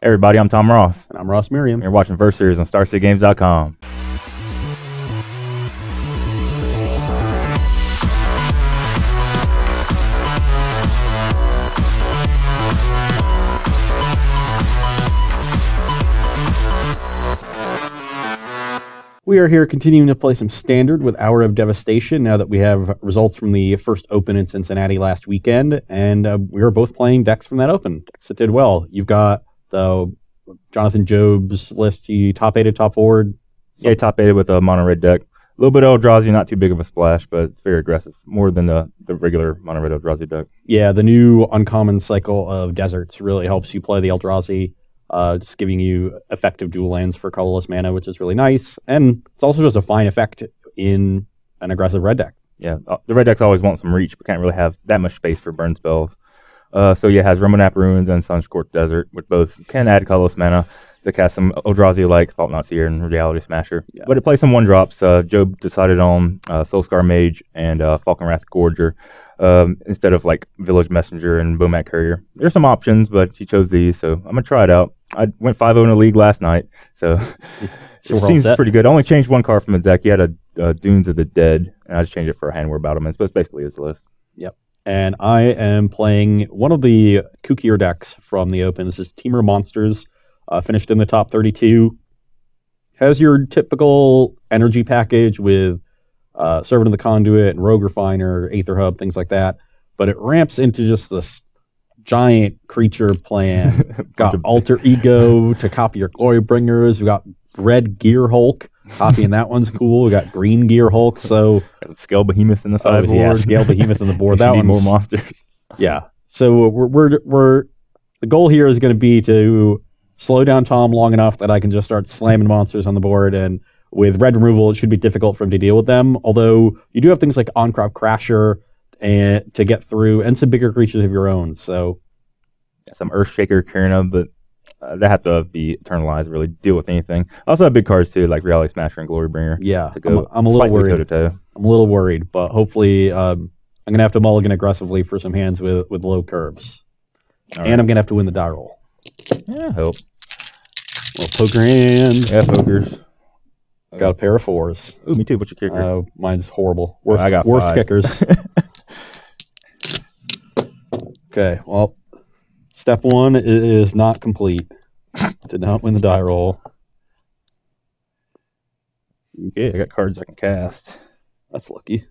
Hey everybody, I'm Tom Ross. And I'm Ross Merriam. You're watching First Series on StarCityGames.com. We are here continuing to play some Standard with Hour of Devastation now that we have results from the first Open in Cincinnati last weekend, and we are both playing decks from that Open. Decks that did well. You've got the Jonathan Job's list. You top 8'd, top forward. Yeah, top 8'd with a mono red deck. A little bit of Eldrazi, not too big of a splash, but it's very aggressive. More than the regular mono red Eldrazi deck. Yeah, the new uncommon cycle of Deserts really helps you play the Eldrazi. Just giving you effective dual lands for colorless mana, which is really nice. And it's also just a fine effect in an aggressive red deck. Yeah, the red decks always want some reach, but can't really have that much space for burn spells. So yeah, it has Remonap Ruins and Sunscorched Desert, which both can add colorless mana to cast some Eldrazi like Thought Knot Seer and Reality Smasher. Yeah. But it plays some 1-drops. Job decided on Soulscar Mage and Falconwrath Gorger. Instead of like Village Messenger and Bomat Courier. There's some options, but she chose these, so I'm gonna try it out. I went 5-0 in a league last night, so it seems pretty good. I only changed one card from the deck. He had a Dunes of the Dead, and I just changed it for a Hand Word Battlement. So it's basically his list. Yep. And I am playing one of the kookier decks from the Open. This is Temur Monsters, finished in the top 32. Has your typical energy package with Servant of the Conduit and Rogue Refiner, Aether Hub, things like that. But it ramps into just this giant creature plan. Got Alter Ego to copy your Glory Bringers. We got Red Gear Hulk. Copying that one's cool. We got Green Gear Hulk. So got some Scale Behemoth in the sideboard. Yeah, Scale Behemoth in the board. That one's more monsters. Yeah. So we're the goal here is going to be to slow down Tom long enough that I can just start slamming monsters on the board, and with red removal, it should be difficult for him to deal with them. Although you do have things like On-Crop Crasher and to get through, and some bigger creatures of your own. So yeah, some Earthshaker, Karina, but they have to be eternalized to really deal with anything. I also have big cards too, like Reality Smasher and Glorybringer. Yeah, to go I'm a little worried. Toe-to-toe. I'm a little worried, but hopefully I'm gonna have to mulligan aggressively for some hands with low curves, and I'm gonna have to win the die roll. Yeah, help. Well, poker hand. Yeah, pokers. Got a pair of 4s. Ooh, me too. What's your kicker? Mine's horrible. Worst, I got worst 5. kickers. Okay, well, step 1 is not complete. Did not win the die roll. Okay, I got cards I can cast. That's lucky.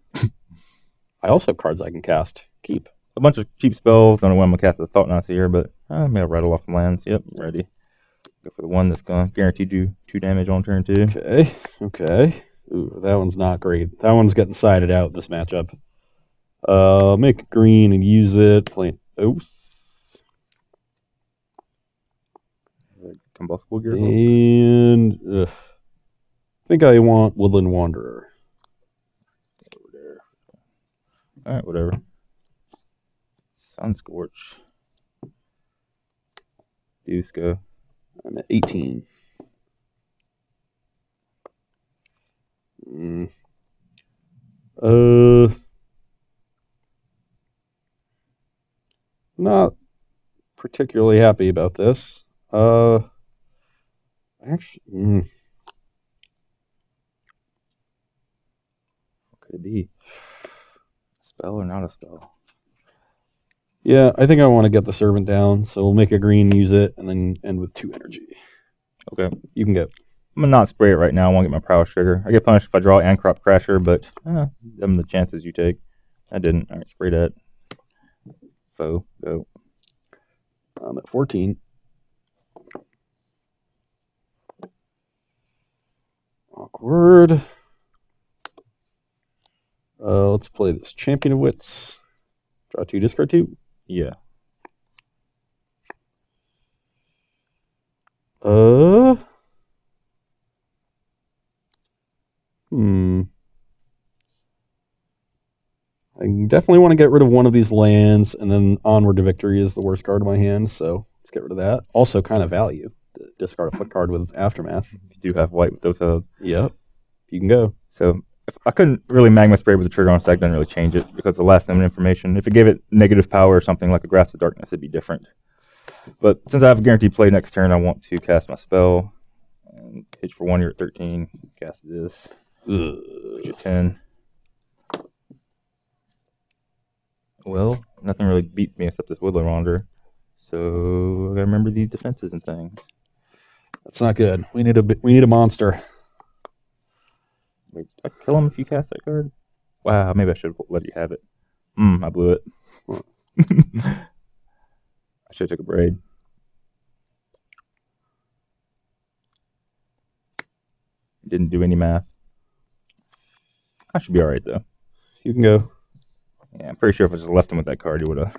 I also have cards I can cast. Keep. A bunch of cheap spells. Don't know when I'm going to cast the Thought Knot Seer, but I'm going to rattle off some lands. Yep, ready. Go for the one that's going to guarantee do 2 damage on turn 2. Okay. Ooh, that one's not great. That one's getting sided out this matchup. Make it green and use it. Play an Oath. Combustible Gear. And I think I want Woodland Wanderer. Over there. Alright, whatever. Sunscorch. Deuce go. I'm at 18. Not particularly happy about this. Actually, what could it be? Spell or not a spell? Yeah, I think I want to get the Servant down, so we'll make a green, use it, and then end with 2 energy. Okay. You can go. I'm going to not spray it right now. I want to get my prowess trigger. I get punished if I draw Ancrop Crasher, but them the chances you take. I didn't. All right, spray that. Foe, go. I'm at 14. Awkward. Let's play this Champion of Wits. Draw 2, discard 2. Yeah. I definitely want to get rid of one of these lands, and then Onward to Victory is the worst card in my hand, so let's get rid of that. Also, kind of value. Discard a foot card with Aftermath. You do have white with those hubs. Yep. You can go. So if I couldn't really Magma Spray with the trigger on stack, doesn't really change it because the last limit information. If it gave it negative power or something like a Grasp of Darkness, it'd be different. But since I have a guaranteed play next turn, I want to cast my spell. And pitch for 1, you're at 13. Cast this. Put you 10. Well, nothing really beats me except this Woodland Wanderer. So I gotta remember these defenses and things. That's not good. We need a monster. Wait, did I kill him if you cast that card? Wow, maybe I should have let you have it. I blew it. I should have took a braid. Didn't do any math. I should be alright though. You can go. Yeah, I'm pretty sure if I just left him with that card, he would have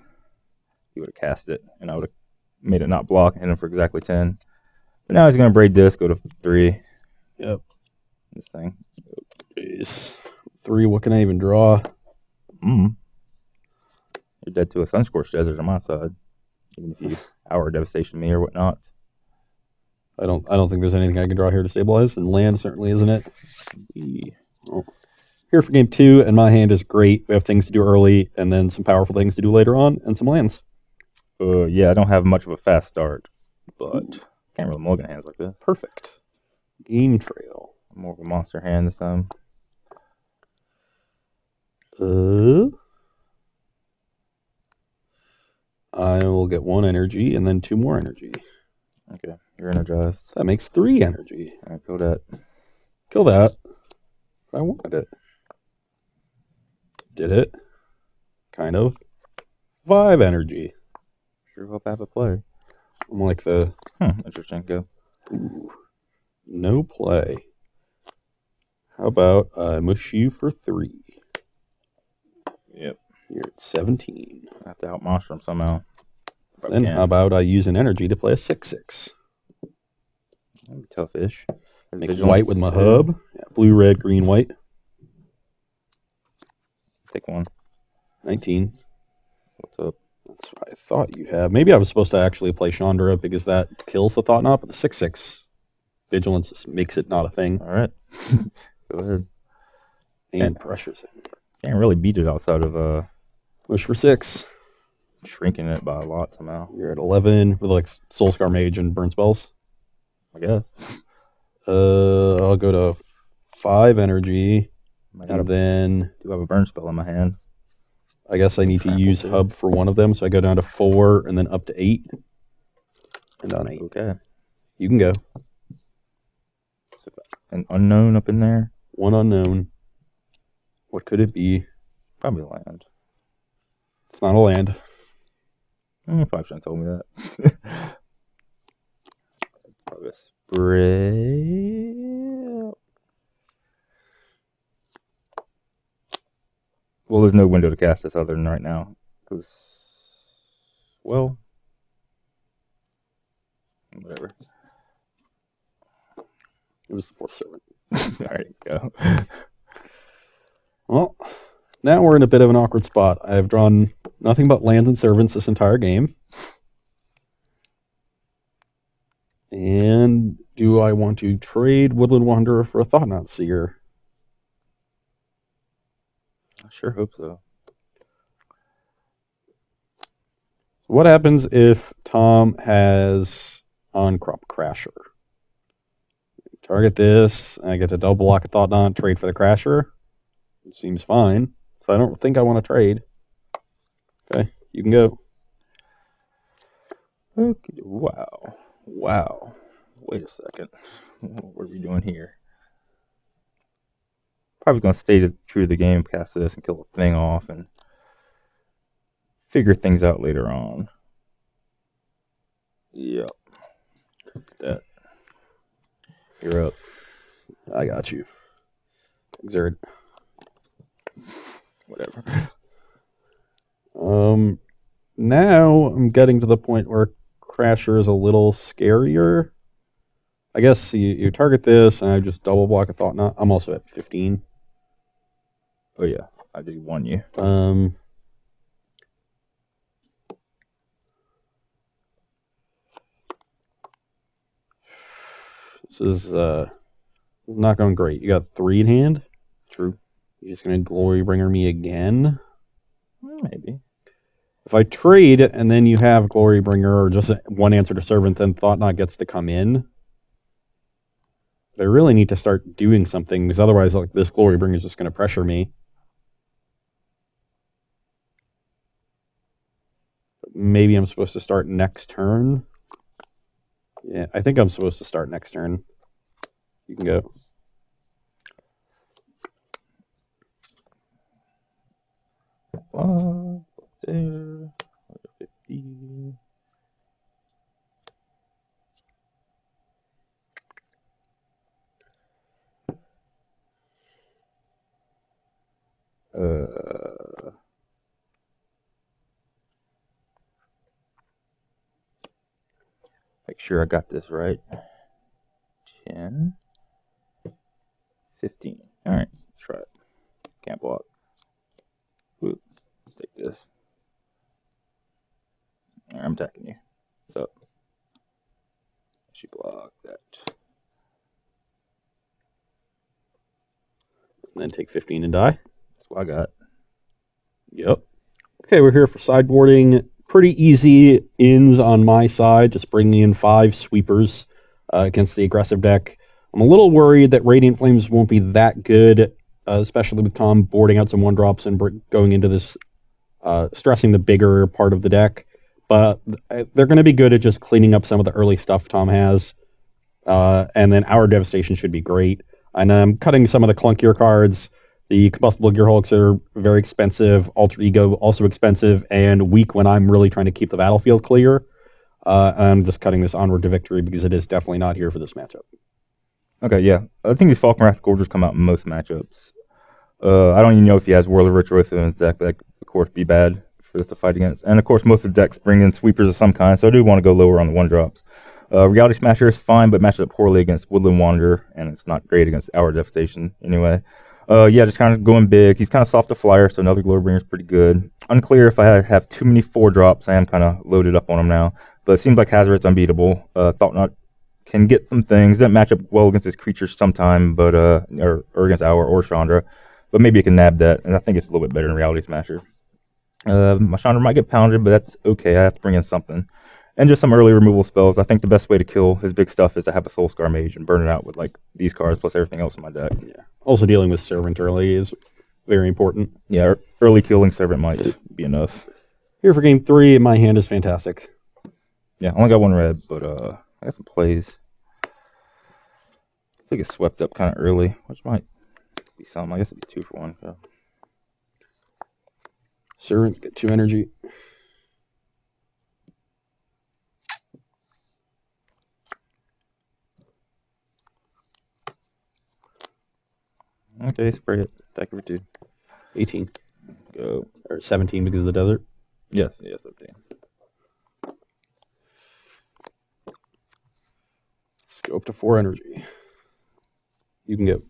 cast it, and I would have made it not block and hit him for exactly 10. But now he's gonna braid this, go to 3. Yep. This thing. Jeez. 3. What can I even draw? You're dead to a Sunscorched Desert on my side. Even if you Hour Devastation me or whatnot. I don't think there's anything I can draw here to stabilize, and land certainly isn't it. Here for game 2, and my hand is great. We have things to do early, and then some powerful things to do later on, and some lands. Yeah, I don't have much of a fast start, but can't really mulligan hands like this. Perfect. Game trail. More of a monster hand this time. I will get 1 energy, and then 2 more energy. Okay, you're energized. That makes 3 energy. Alright, kill that. Kill that. I wanted it. Did it. Kind of. 5 energy. Sure hope I have a play. I'm like the... Interesting, go. Ooh, no play. How about I mush you for 3? Yep. You're at 17. I have to out-monster him somehow. Then how about I use an energy to play a 6/6? Tough-ish. Make white with my hub. Yeah, blue, red, green, white. Take 1. 19. What's up? That's what I thought you had. Maybe I was supposed to actually play Chandra because that kills the Thought Knot, but the 6/6 vigilance just makes it not a thing. Alright. Go ahead. And pressures it. Can't really beat it outside of Push for 6. shrinking it by a lot somehow. You're at 11 with like Soulscar Mage and Burn Spells. I guess. I'll go to 5 energy. And then do have a burn spell in my hand. I guess I need to use hub for one of them, so I go down to 4 and then up to 8. And down 8. Okay. You can go. An unknown up in there? 1 unknown. What could it be? Probably land. It's not a land. Probably shouldn't have told me that. Probably a spray. Well, there's no window to cast this other than right now. Because, well, whatever. It was the 4th servant. Alright, go. Well, now we're in a bit of an awkward spot. I have drawn nothing but lands and servants this entire game. And do I want to trade Woodland Wanderer for a Thought Knot Seer? I sure hope so. What happens if Tom has On-Crop Crasher? Target this, and I get to double block a Thought Knot, trade for the Crasher. It seems fine. So I don't think I want to trade. Okay, you can go. Okay. Wow. Wow. Wait a second. What are we doing here? Probably going to stay true to the game, cast this, and kill the thing off, and figure things out later on. Yep. That. You're up. I got you. Exert. Whatever. Now I'm getting to the point where Crasher is a little scarier. I guess you target this, and I just double block a Thought Knot. I'm also at 15. Oh yeah, I did warn you. This is not going great. You got 3 in hand. True. You're just gonna Glory Bringer me again. Maybe. If I trade and then you have Glorybringer or just one Answer to Servant, then Thought Knot gets to come in. They really need to start doing something, because otherwise, like, this Glorybringer is just going to pressure me. But maybe I'm supposed to start next turn. Yeah, I think I'm supposed to start next turn. You can go. There. 50. Make sure I got this right. 10, 15. All right, let's try it. Can't block. Ooh, let's take this. All right, I'm attacking you. So, she block that. And then take 15 and die. That's what I got. Yep. Okay, we're here for sideboarding. Pretty easy ins on my side, just bringing in 5 sweepers against the aggressive deck. I'm a little worried that Radiant Flames won't be that good, especially with Tom boarding out some 1-drops and going into this, stressing the bigger part of the deck. But they're going to be good at just cleaning up some of the early stuff Tom has. And then Hour Devastation should be great. And I'm cutting some of the clunkier cards. The Combustible Gearhulks are very expensive. Alter Ego also expensive and weak when I'm really trying to keep the battlefield clear. I'm just cutting this Onward to Victory because it is definitely not here for this matchup. Okay, yeah. I think these Falcon Wrath Gorgers come out in most matchups. I don't even know if he has Whirl of Virtuoso in his deck, but that could, of course, be bad for this to fight against. And, of course, most of the decks bring in sweepers of some kind, so I do want to go lower on the 1-drops. Reality Smasher is fine, but matches up poorly against Woodland Wanderer, and it's not great against Hour Devastation anyway. Yeah, just kind of going big. He's kind of soft to flyer, so another Glorybringer is pretty good. Unclear if I have too many 4-drops. I am kind of loaded up on him now. But it seems like Hazoret's unbeatable. Thought Knot can get some things. Doesn't match up well against his creatures sometime, but or against Hour or Chandra. But maybe it can nab that, and I think it's a little bit better than Reality Smasher. My Chandra might get pounded, but that's okay. I have to bring in something. And just some early removal spells. I think the best way to kill his big stuff is to have a Soul Scar Mage and burn it out with like these cards plus everything else in my deck. Yeah. Also dealing with Servant early is very important. Yeah, early killing Servant might be enough. Here for game 3, my hand is fantastic. Yeah, I only got 1 red, but I got some plays. I think it's swept up kind of early, which might be some. I guess it'd be 2 for 1. So. Servant, get 2 energy. Okay, spray it. Attack for 2. 18. Go. Or 17 because of the desert. Yes, 17. Let's go up to 4 energy. You can go.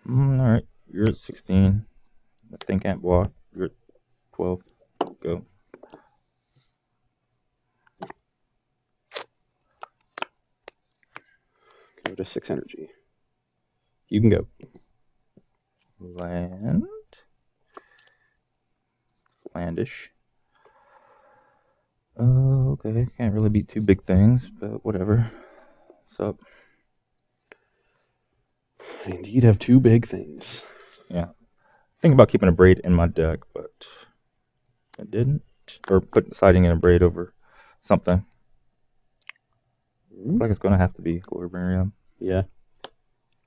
Alright, you're at 16. That thing can't block. You're at 12. Go. Go to 6 energy. You can go. Land. Landish. Okay. Can't really beat 2 big things, but whatever. What's up? I indeed have 2 big things. Yeah. Think about keeping a braid in my deck, but I didn't. Or siding in a braid over something. Looks like it's going to have to be Glorybringer. Yeah.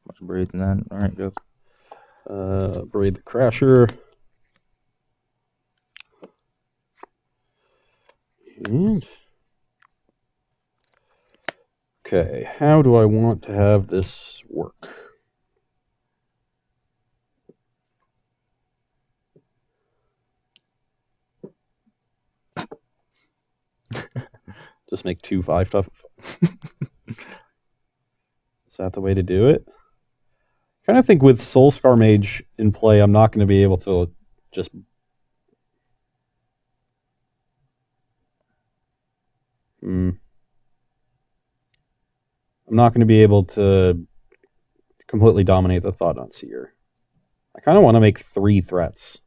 Much braids in that. Alright, go. Braid the Crasher. And okay, how do I want to have this work? Just make 2 5 tough. Is that the way to do it? Kind of think with Soul Scar Mage in play, I'm not going to be able to just... I'm not going to be able to completely dominate the Thought Knot Seer. I kind of want to make 3 threats.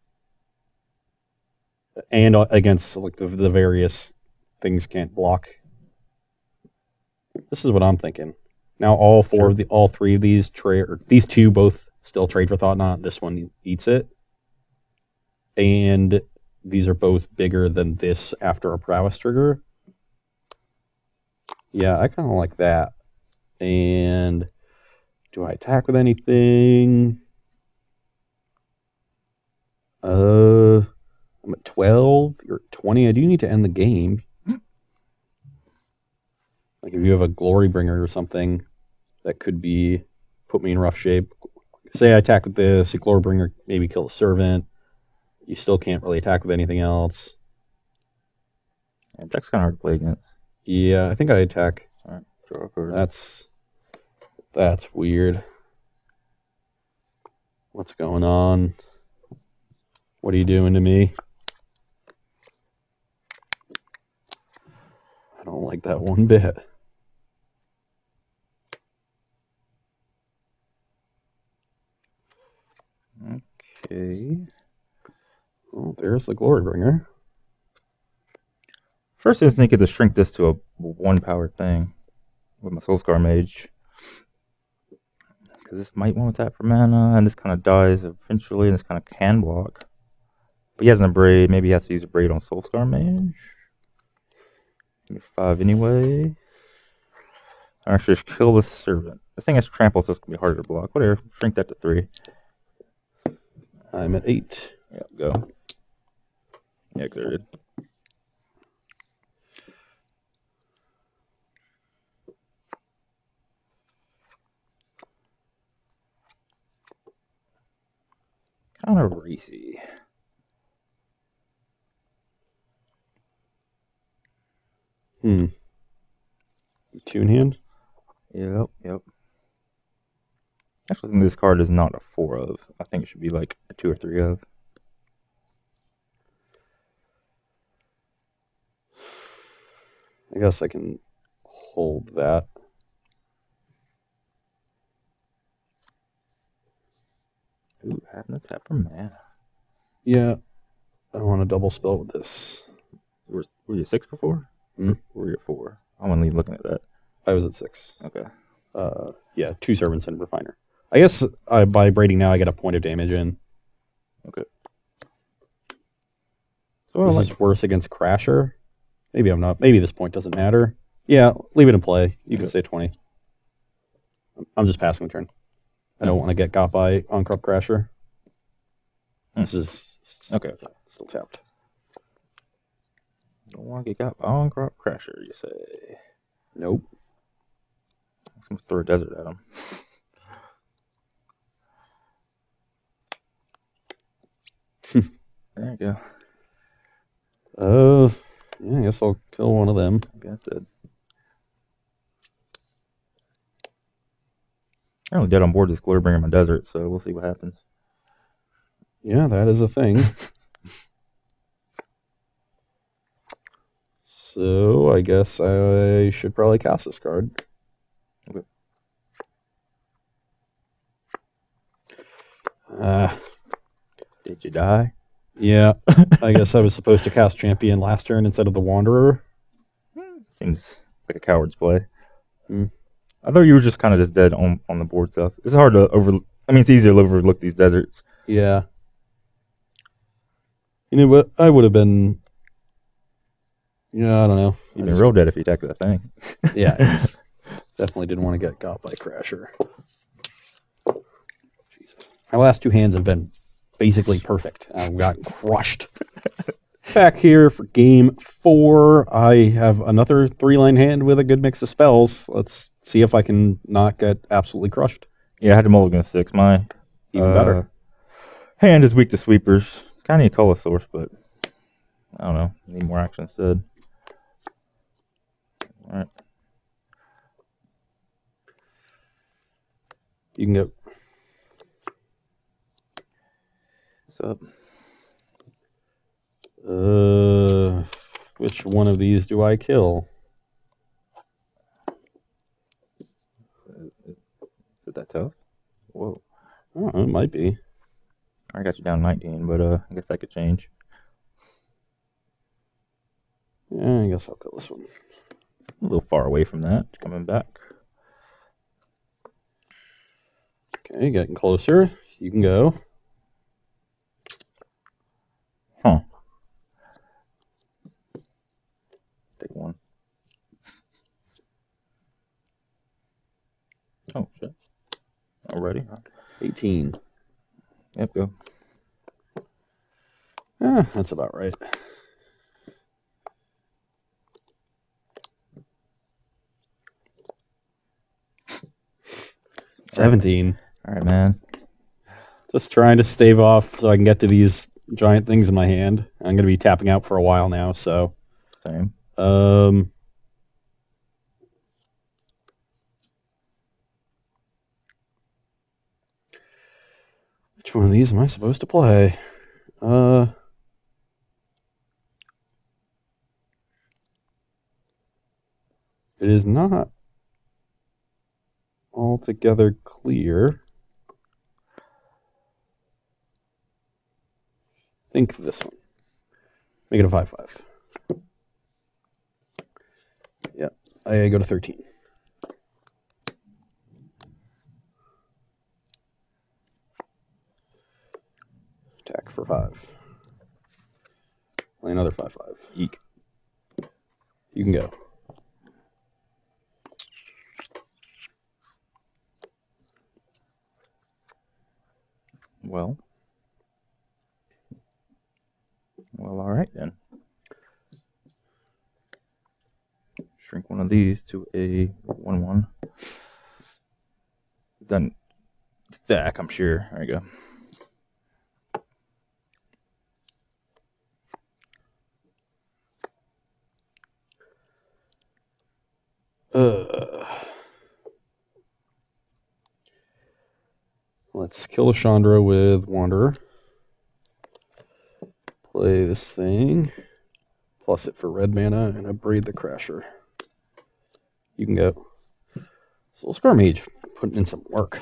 And against like the various things can't block. This is what I'm thinking. Now all three of these trade, or these two both still trade for Thought Knot. This one eats it, and these are both bigger than this after a prowess trigger. Yeah, I kind of like that. And do I attack with anything? I'm at 12. You're at 20. I do need to end the game. Like if you have a Glory Bringer or something, that could be put me in rough shape. Say I attack with this, a Glory Bringer maybe kill a Servant. You still can't really attack with anything else. Yeah, deck's kind of hard to play against. Yeah, I think I attack. All right, draw a card. That's weird. What's going on? What are you doing to me? I don't like that one bit. Okay. Oh, there's the Glory Bringer. First instinct is to shrink this to a 1-power thing with my Soulscar Mage. Because this might want to tap for mana, and this kind of dies eventually, and this kind of can block. But he has an Abrade. Maybe he has to use a Abrade on Soulscar Mage. Give me 5 anyway. Actually, just kill the Servant. The thing is trample, so it's going to be harder to block. Whatever. Shrink that to 3. I'm at 8. Yep, go. Yeah, exerted. Kind of racy. Tune hand? Yep. Actually, I think this card is not a 4 of. I think it should be like a 2 or 3 of. I guess I can hold that. Ooh, having to tap for mana. Yeah. I want to double spell with this. Were you 6 before? Or were you at 4? I'm going to leave looking at that. I was at 6. Okay. Yeah, 2 Servants and Refiner. I guess by braiding now I get a point of damage in. Okay. So This is worse against Crasher. Maybe I'm not. Maybe this point doesn't matter. Yeah, leave it in play. You can say 20. I'm just passing the turn. I don't want to get got by on-crop Crasher. This is okay. Still tapped. Don't want to get got by on-crop Crasher, you say? Nope. I'm going to throw a desert at him. There you go. Yeah, I guess I'll kill one of them. I guess it. I'm only dead on board this Glorybringer in my desert, so we'll see what happens. Yeah, that is a thing. So I guess I should probably cast this card. Okay. Did you die? Yeah, I guess I was supposed to cast Champion last turn instead of the Wanderer. Seems like a coward's play. I thought you were just kind of just dead on the board stuff. It's hard to I mean, it's easier to overlook these deserts. Yeah. You know what? I would have been... Yeah, I don't know. You'd been real dead if you attacked that thing. Yeah. Definitely didn't want to get got by Crasher. Jesus. My last 2 hands have been basically perfect. I've gotten crushed. Back here for game 4. I have another 3-line hand with a good mix of spells. Let's see if I can not get absolutely crushed. Yeah, I had to mulligan 6. My even better hand is weak to sweepers. Kind of need a color source, but I don't know. Need more action instead. All right. You can go. What's up? Which one of these do I kill? Is it that tough? Whoa. Oh, it might be. I got you down 19, but I guess that could change. I guess I'll kill this one. A little far away from that. Coming back. Okay, getting closer. You can go. Huh. Take one. Oh, shit. Already? 18. Yep, go. That's about right. 17. All right, man. Just trying to stave off so I can get to these giant things in my hand. I'm going to be tapping out for a while now, so. Same. Which one of these am I supposed to play? It is not altogether clear. I think this one. Make it a 5-5. Yep, I go to 13. Attack for 5. Play another 5-5. Eek. You can go. Well, all right then. Shrink one of these to a 1/1. Done. Stack, I'm sure. There you go. Let's kill a Chandra with Wanderer. Play this thing. Plus it for red mana and upgrade the Crasher. You can go. Soul Scar Mage, putting in some work.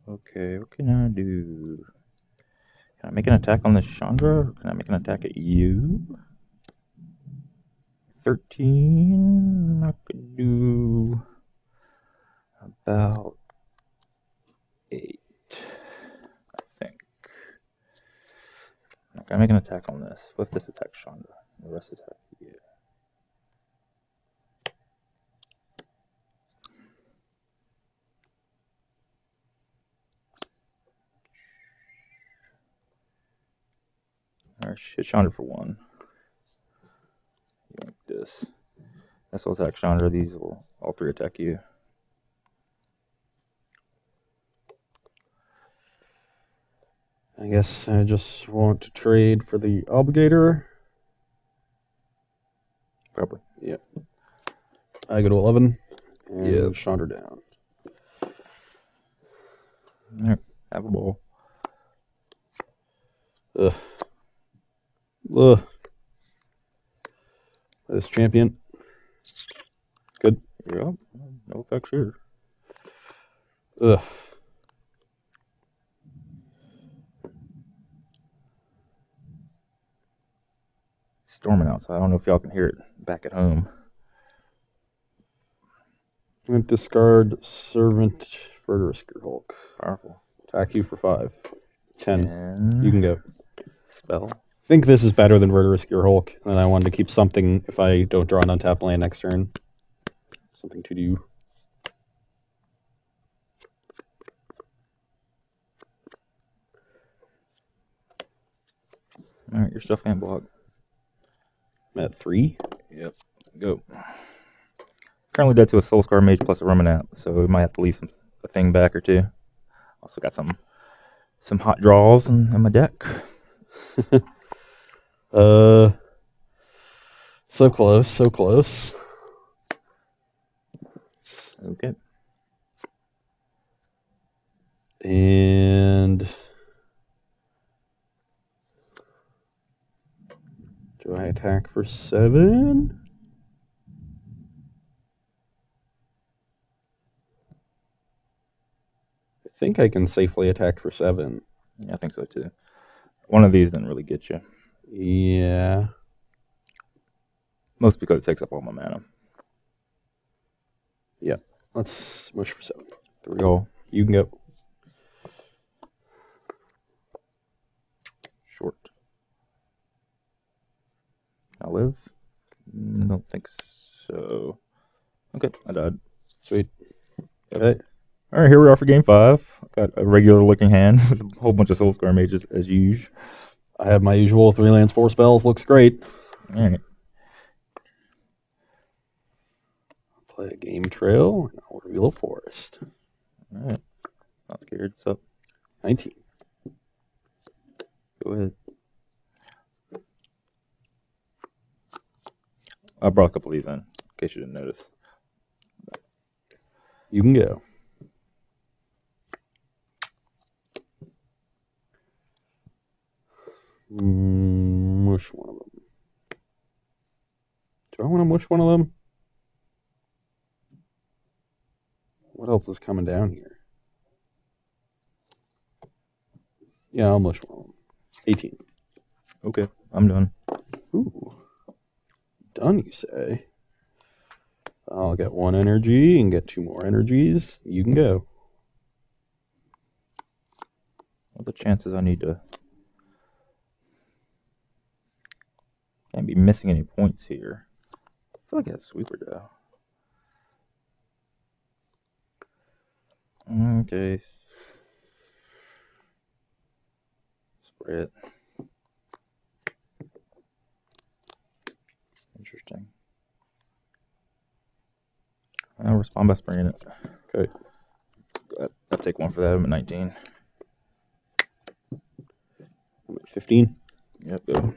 Okay, what can I do? Can I make an attack on this Chandra? Or can I make an attack at you? 13. I could do about 8, I think. Okay, I make an attack on this. What if this attacks Chandra? The rest attack you. Alright, shit Chandra for 1. Like this. This will attack Chandra. These will all 3 attack you. I guess I just want to trade for the Obligator. Probably. Yep. I go to 11. And Yep. Chandra down. There, have a ball. Ugh. Ugh. This champion. Good. Yep. No effects here. Ugh. Storming out, so I don't know if y'all can hear it back at home. I'm going to discard Servant for Risker Hulk. Powerful. Attack you for 5. 10. And You can go. spell. I think this is better than Risk Your Hulk, and I wanted to keep something if I don't draw an untapped land next turn. Something to do. Alright, your stuff can't block. I'm at 3. Yep. Go. Currently dead to a Soul Scar Mage plus a Romanap, so we might have to leave a thing back or two. Also got some hot draws in my deck. So close, so close. Okay. And do I attack for 7? I think I can safely attack for 7. Yeah, I think so too. One of these didn't really get you. Yeah. Mostly because it takes up all my mana. Yeah. Let's smush for 7. There we go. You can go. Short. I live? Don't think so. Okay, I died. Sweet. Yep. Okay. All right, here we are for game 5. Got a regular looking hand with a whole bunch of Soul Scar mages as usual. I have my usual 3 lands, 4 spells. Looks great. All right. Play a game trail, and I'll reveal a forest. All right. Not scared. What's up? 19. Go ahead. I brought a couple of these in case you didn't notice. You can go. Mush one of them. Do I want to mush one of them? What else is coming down here? Yeah, I'll mush one of them. 18. Okay, I'm done. Ooh. Done, you say? I'll get 1 energy and get 2 more energies. You can go. What are the chances I need to... Can't be missing any points here. I feel like I have sweeper though. Okay. Spray it. Interesting. I'll respond by spraying it. Okay. I'll take 1 for that. I'm at 19. I'm at 15. Yep, go.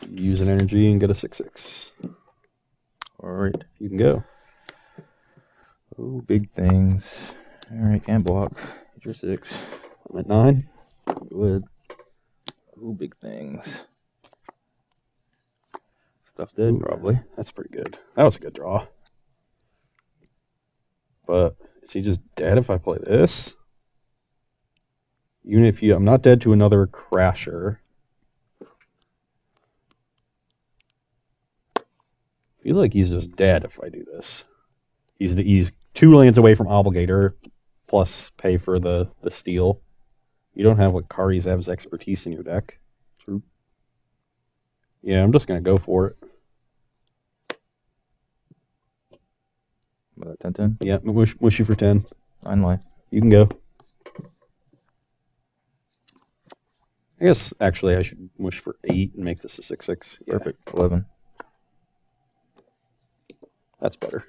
Use an energy and get a 6/6. Alright. You can go. Oh, big things. Alright, can't block. You're 6. I'm at 9. Go ahead. Oh, big things. Stuff dead, Ooh, probably. That's pretty good. That was a good draw. But is he just dead if I play this? Even if I'm not dead to another Crasher. I feel like he's just dead if I do this. He's 2 lands away from Obligator, plus pay for the steal. You don't have what Kari's Ev's expertise in your deck. True. Yeah, I'm just gonna go for it. 10-10? Yeah, wish you for 10. 9 life. You can go. I guess actually I should wish for 8 and make this a 6/6. Yeah, Perfect. 11. that's better.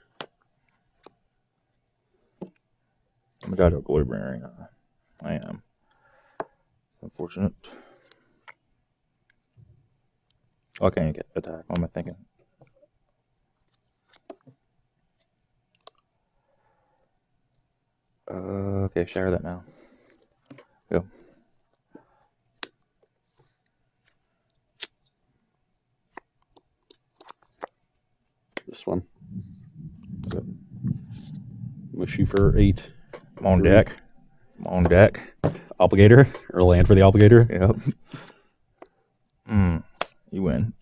I'm a guy to a Glorybringer. I am. Unfortunate. Oh, I can't get attack. What am I thinking? Okay, share that now. Go. This one. Go. Wish you for 8. I'm on deck. I'm on deck. Obligator, or land for the Obligator. Yep. You win.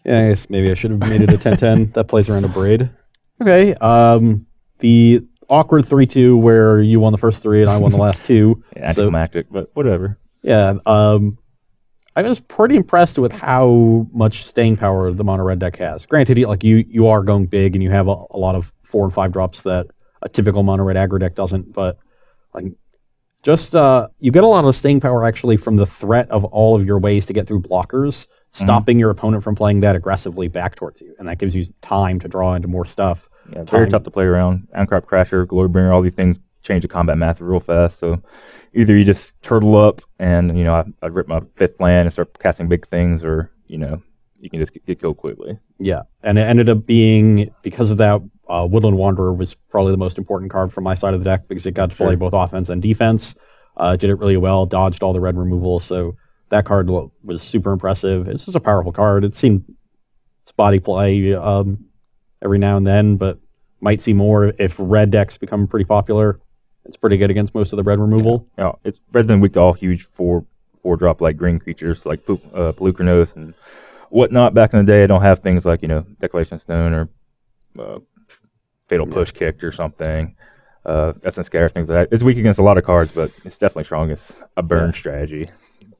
Yeah, I guess maybe I should have made it a 10-10. That plays around a braid. Okay. The awkward 3-2 where you won the first 3 and I won the last 2. Yeah, anticlimactic, but whatever. Yeah. I was pretty impressed with how much staying power the mono red deck has. Granted, like you are going big and you have a lot of 4 and 5 drops that a typical mono red aggro deck doesn't, but like just you get a lot of staying power actually from the threat of all of your ways to get through blockers, stopping your opponent from playing that aggressively back towards you, and that gives you time to draw into more stuff. Yeah, very tough to play around. Uncrop Crasher, Glorybringer, all these things change the combat math real fast. So either you just turtle up and, I'd rip my 5th land and start casting big things, or, you can just get killed quickly. Yeah, and it ended up being, because of that, Woodland Wanderer was probably the most important card from my side of the deck because it got to play both offense and defense. Did it really well, dodged all the red removal, so that card was super impressive. It's just a powerful card. It seemed spotty play every now and then, but Might see more if red decks become pretty popular. It's pretty good against most of the red removal. Yeah, it's red's been weak to all huge four drop like green creatures like Pelucranos and whatnot. Back in the day, I don't have things like Declaration Stone or Fatal Push Kicked or something. Essence Scare, things like that. It's weak against a lot of cards, but it's definitely strong against a burn strategy.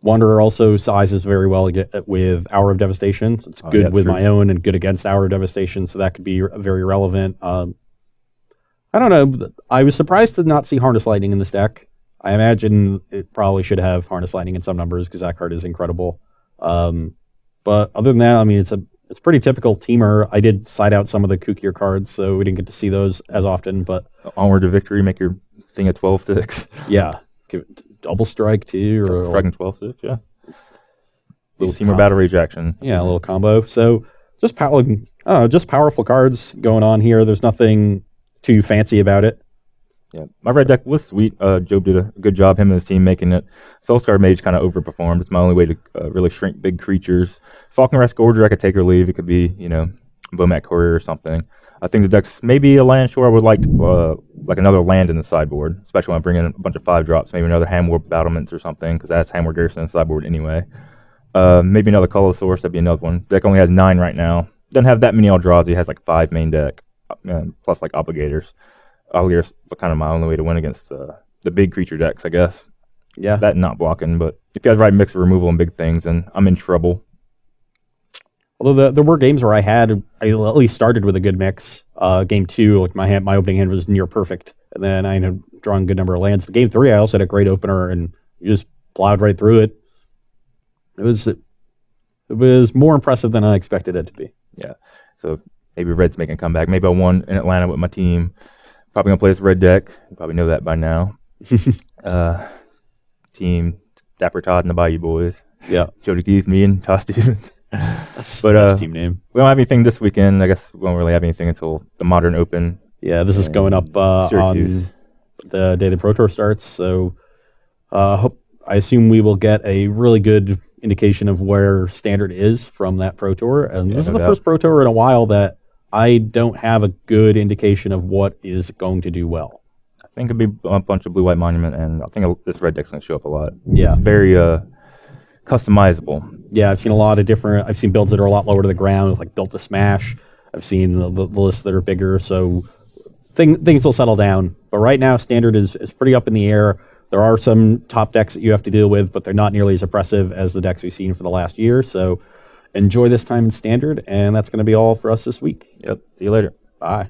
Wanderer also sizes very well with Hour of Devastation. So it's good with my own and good against Hour of Devastation, so that could be very relevant. I don't know. I was surprised to not see Harness Lightning in this deck. I imagine it probably should have Harness Lightning in some numbers because that card is incredible. But other than that, I mean, it's pretty typical Temur. I did side out some of the kookier cards, so we didn't get to see those as often. But Onward to Victory, make your thing a 12/6. Yeah, give it double strike too, or striking 12/6. Yeah, little Temur Battle Rage action. Yeah, a little combo. So just powerful cards going on here. There's nothing too fancy about it. Yeah, my red deck was sweet. Job did a good job, him and his team, making it. Soulscar Mage kind of overperformed. It's my only way to really shrink big creatures. Falcon Scourger, I could take or leave. It could be, Bomat Courier or something. I think the deck's maybe a land shore. I would like another land in the sideboard, especially when I bring in a bunch of 5-drops. Maybe another Hamwarp Battlements or something, because that's Hamwarp Garrison in the sideboard anyway. Maybe another Color Source. That'd be another one. The deck only has 9 right now. Doesn't have that many Eldrazi. It has like 5 main deck, plus like Obligators. Obligators are kind of my only way to win against the big creature decks, I guess. Yeah. That not blocking, but if you guys right mix of removal and big things, then I'm in trouble. Although there were games where I at least started with a good mix. Game 2, like my opening hand was near perfect, and then I ended up drawing a good number of lands. But game 3, I also had a great opener, and you just plowed right through it. It was more impressive than I expected it to be. Yeah. So maybe Red's making a comeback. Maybe I won in Atlanta with my team. Probably gonna play this red deck. You probably know that by now. Team Dapper Todd and the Bayou Boys. Yeah. Jody Keith, me, and Todd Stevens. That's the best team name. We don't have anything this weekend. I guess we won't really have anything until the Modern Open. Yeah, this is going up on the day the Pro Tour starts. So I assume we will get a really good indication of where Standard is from that Pro Tour. And this is the first Pro Tour in a while that I don't have a good indication of what is going to do well. I think it'll be a bunch of Blue-White Monument, and I think this red deck's going to show up a lot. Yeah. It's very customizable. Yeah, I've seen a lot of different... I've seen builds that are a lot lower to the ground, like Built to Smash. I've seen the lists that are bigger, so things will settle down. But right now, Standard is pretty up in the air. There are some top decks that you have to deal with, but they're not nearly as oppressive as the decks we've seen for the last year, so enjoy this time in Standard, and that's going to be all for us this week. Yep. See you later. Bye.